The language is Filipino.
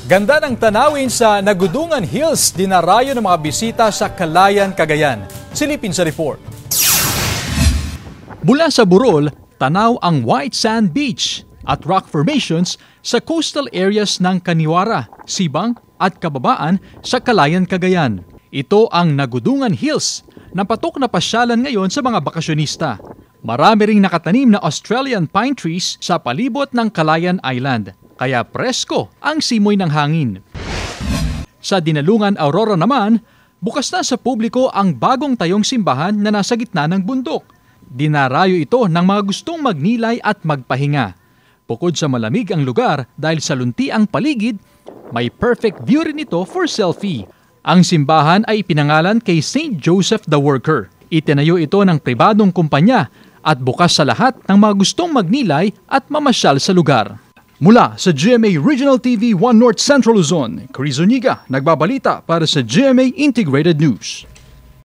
Ganda ng tanawin sa Nagudungan Hills, dinarayo ng mga bisita sa Calayan, Cagayan. Silipin sa report. Mula sa Burol, tanaw ang White Sand Beach at rock formations sa coastal areas ng Kaniwara, Sibang at Kababaan sa Calayan, Cagayan. Ito ang Nagudungan Hills na patok na pasyalan ngayon sa mga bakasyonista. Marami ring nakatanim na Australian pine trees sa palibot ng Calayan Island, kaya presko ang simoy ng hangin. Sa Dinalungan Aurora naman, bukas na sa publiko ang bagong tayong simbahan na nasa gitna ng bundok. Dinarayo ito ng mga gustong magnilay at magpahinga. Bukod sa malamig ang lugar dahil sa lunti ang paligid, may perfect view rin ito for selfie. Ang simbahan ay ipinangalan kay St. Joseph the Worker. Itinayo ito ng pribadong kumpanya at bukas sa lahat ng mga gustong magnilay at mamasyal sa lugar. Mula sa GMA Regional TV 1 North Central Luzon, Chris Zuniga nagbabalita para sa GMA Integrated News.